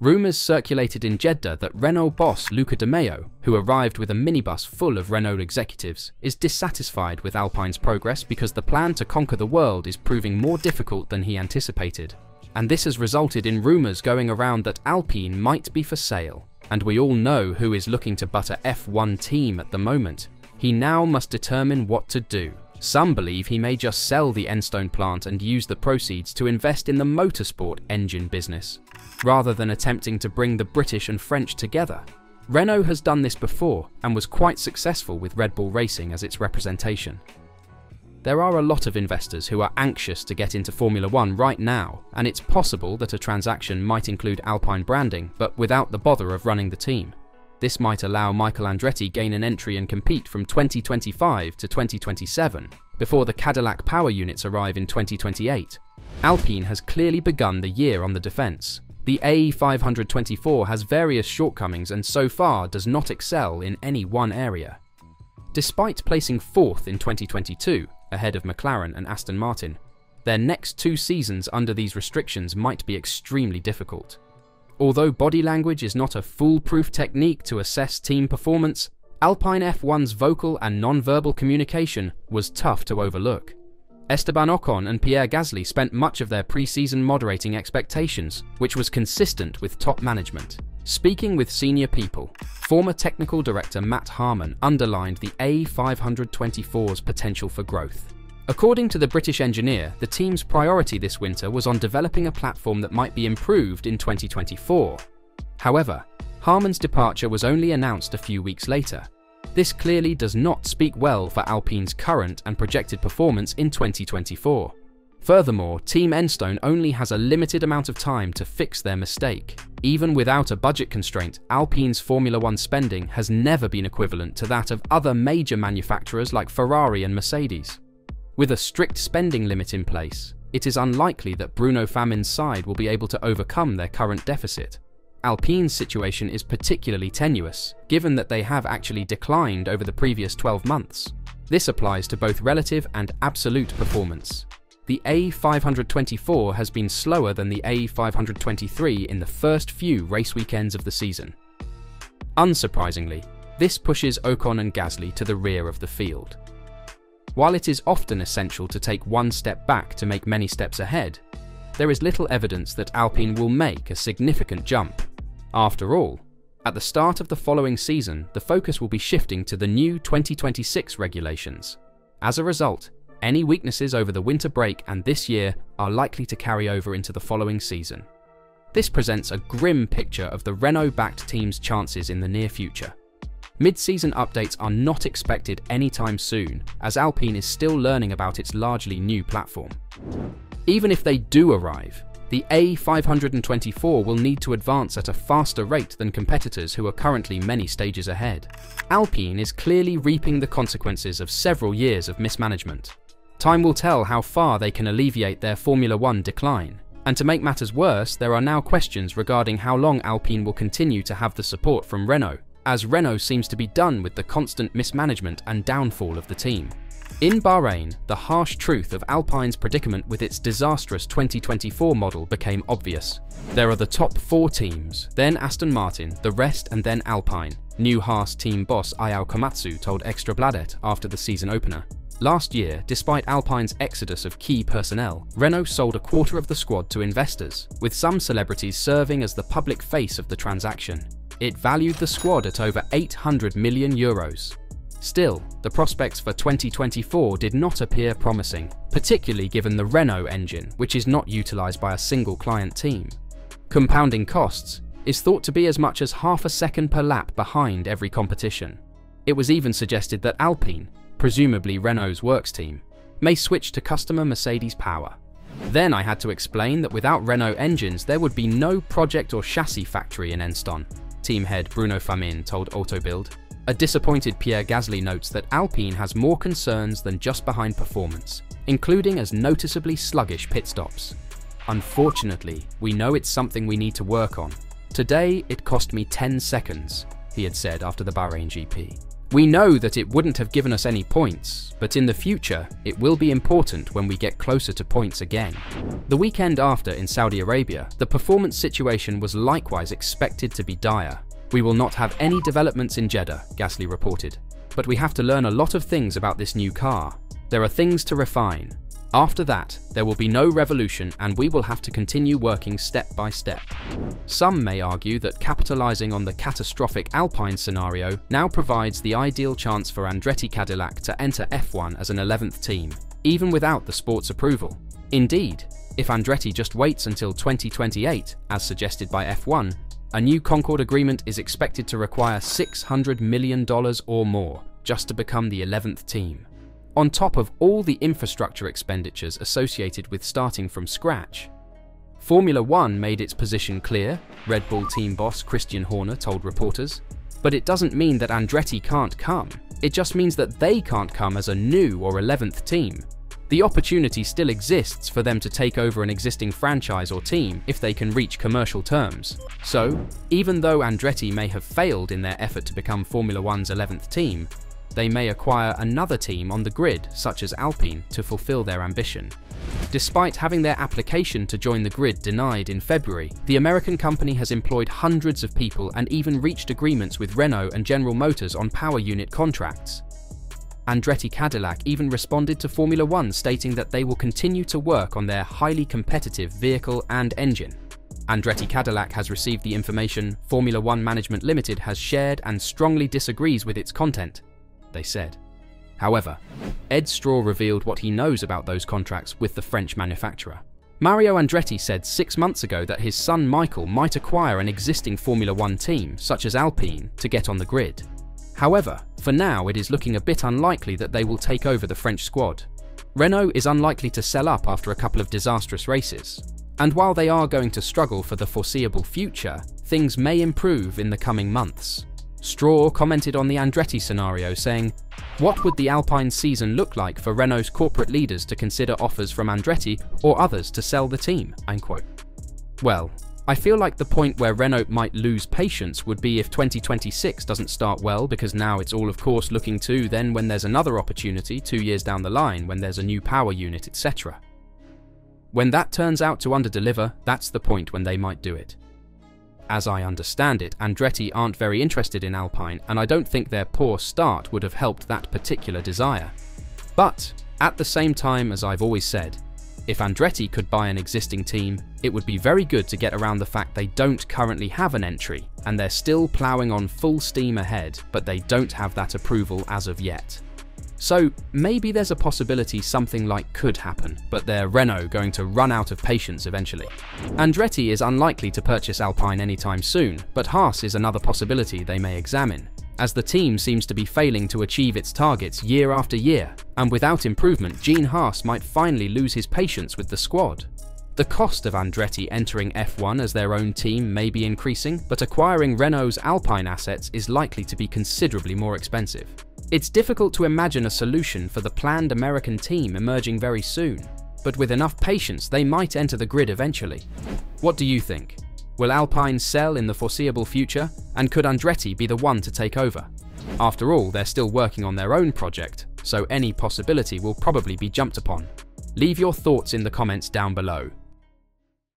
Rumours circulated in Jeddah that Renault boss Luca De Meo, who arrived with a minibus full of Renault executives, is dissatisfied with Alpine's progress because the plan to conquer the world is proving more difficult than he anticipated. And this has resulted in rumours going around that Alpine might be for sale. And we all know who is looking to butt a F1 team at the moment. He now must determine what to do. Some believe he may just sell the Enstone plant and use the proceeds to invest in the motorsport engine business, rather than attempting to bring the British and French together. Renault has done this before and was quite successful with Red Bull Racing as its representation. There are a lot of investors who are anxious to get into Formula One right now, and it's possible that a transaction might include Alpine branding, but without the bother of running the team. This might allow Michael Andretti gain an entry and compete from 2025 to 2027, before the Cadillac power units arrive in 2028. Alpine has clearly begun the year on the defence. The A524 has various shortcomings and so far does not excel in any one area. Despite placing 4th in 2022, ahead of McLaren and Aston Martin, their next 2 seasons under these restrictions might be extremely difficult. Although body language is not a foolproof technique to assess team performance, Alpine F1's vocal and non-verbal communication was tough to overlook. Esteban Ocon and Pierre Gasly spent much of their pre-season moderating expectations, which was consistent with top management. Speaking with senior people, former technical director Matt Harmon underlined the A524's potential for growth. According to the British engineer, the team's priority this winter was on developing a platform that might be improved in 2024. However, Harmon's departure was only announced a few weeks later. This clearly does not speak well for Alpine's current and projected performance in 2024. Furthermore, Team Enstone only has a limited amount of time to fix their mistake. Even without a budget constraint, Alpine's Formula One spending has never been equivalent to that of other major manufacturers like Ferrari and Mercedes. With a strict spending limit in place, it is unlikely that Bruno Famin's side will be able to overcome their current deficit. Alpine's situation is particularly tenuous, given that they have actually declined over the previous 12 months. This applies to both relative and absolute performance. The A524 has been slower than the A523 in the first few race weekends of the season. Unsurprisingly, this pushes Ocon and Gasly to the rear of the field. While it is often essential to take one step back to make many steps ahead, there is little evidence that Alpine will make a significant jump. After all, at the start of the following season, the focus will be shifting to the new 2026 regulations. As a result, any weaknesses over the winter break and this year are likely to carry over into the following season. This presents a grim picture of the Renault-backed team's chances in the near future. Mid-season updates are not expected anytime soon, as Alpine is still learning about its largely new platform. Even if they do arrive, the A524 will need to advance at a faster rate than competitors who are currently many stages ahead. Alpine is clearly reaping the consequences of several years of mismanagement. Time will tell how far they can alleviate their Formula One decline. And to make matters worse, there are now questions regarding how long Alpine will continue to have the support from Renault, as Renault seems to be done with the constant mismanagement and downfall of the team. In Bahrain, the harsh truth of Alpine's predicament with its disastrous 2024 model became obvious. There are the top 4 teams, then Aston Martin, the rest and then Alpine, new Haas team boss Ayao Komatsu told Extrabladet after the season opener. Last year, despite Alpine's exodus of key personnel, Renault sold a quarter of the squad to investors, with some celebrities serving as the public face of the transaction. It valued the squad at over €800 million. Still, the prospects for 2024 did not appear promising, particularly given the Renault engine, which is not utilised by a single client team. Compounding costs is thought to be as much as half a second per lap behind every competition. It was even suggested that Alpine, presumably Renault's works team, may switch to customer Mercedes power. Then I had to explain that without Renault engines there would be no project or chassis factory in Enstone, team head Bruno Famin told Autobild. A disappointed Pierre Gasly notes that Alpine has more concerns than just behind performance, including as noticeably sluggish pit stops. Unfortunately, we know it's something we need to work on. Today, it cost me 10 seconds, he had said after the Bahrain GP. We know that it wouldn't have given us any points, but in the future, it will be important when we get closer to points again. The weekend after in Saudi Arabia, the performance situation was likewise expected to be dire. We will not have any developments in Jeddah, Gasly reported. But we have to learn a lot of things about this new car. There are things to refine. After that, there will be no revolution and we will have to continue working step by step. Some may argue that capitalizing on the catastrophic Alpine scenario now provides the ideal chance for Andretti Cadillac to enter F1 as an 11th team, even without the sport's approval. Indeed, if Andretti just waits until 2028, as suggested by F1, a new Concord agreement is expected to require $600 million or more just to become the 11th team. On top of all the infrastructure expenditures associated with starting from scratch. Formula One made its position clear, Red Bull team boss Christian Horner told reporters. But it doesn't mean that Andretti can't come. It just means that they can't come as a new or 11th team. The opportunity still exists for them to take over an existing franchise or team if they can reach commercial terms. So, even though Andretti may have failed in their effort to become Formula One's 11th team, they may acquire another team on the grid, such as Alpine, to fulfill their ambition. Despite having their application to join the grid denied in February, the American company has employed hundreds of people and even reached agreements with Renault and General Motors on power unit contracts. Andretti Cadillac even responded to Formula One, stating that they will continue to work on their highly competitive vehicle and engine. Andretti Cadillac has received the information Formula One Management Limited has shared and strongly disagrees with its content, they said. However, Ed Straw revealed what he knows about those contracts with the French manufacturer. Mario Andretti said 6 months ago that his son Michael might acquire an existing Formula One team, such as Alpine, to get on the grid. However, for now it is looking a bit unlikely that they will take over the French squad. Renault is unlikely to sell up after a couple of disastrous races. And while they are going to struggle for the foreseeable future, things may improve in the coming months. Straw commented on the Andretti scenario, saying, "What would the Alpine season look like for Renault's corporate leaders to consider offers from Andretti or others to sell the team?" Unquote. Well, I feel like the point where Renault might lose patience would be if 2026 doesn't start well, because now it's all of course looking to then when there's another opportunity 2 years down the line when there's a new power unit, etc. When that turns out to underdeliver, that's the point when they might do it. As I understand it, Andretti aren't very interested in Alpine, and I don't think their poor start would have helped that particular desire. But, at the same time, as I've always said, if Andretti could buy an existing team, it would be very good to get around the fact they don't currently have an entry, and they're still ploughing on full steam ahead, but they don't have that approval as of yet. So maybe there's a possibility something like could happen, but they're Renault going to run out of patience eventually. Andretti is unlikely to purchase Alpine anytime soon, but Haas is another possibility they may examine, as the team seems to be failing to achieve its targets year after year, and without improvement, Gene Haas might finally lose his patience with the squad. The cost of Andretti entering F1 as their own team may be increasing, but acquiring Renault's Alpine assets is likely to be considerably more expensive. It's difficult to imagine a solution for the planned American team emerging very soon, but with enough patience they might enter the grid eventually. What do you think? Will Alpine sell in the foreseeable future, and could Andretti be the one to take over? After all, they're still working on their own project, so any possibility will probably be jumped upon. Leave your thoughts in the comments down below.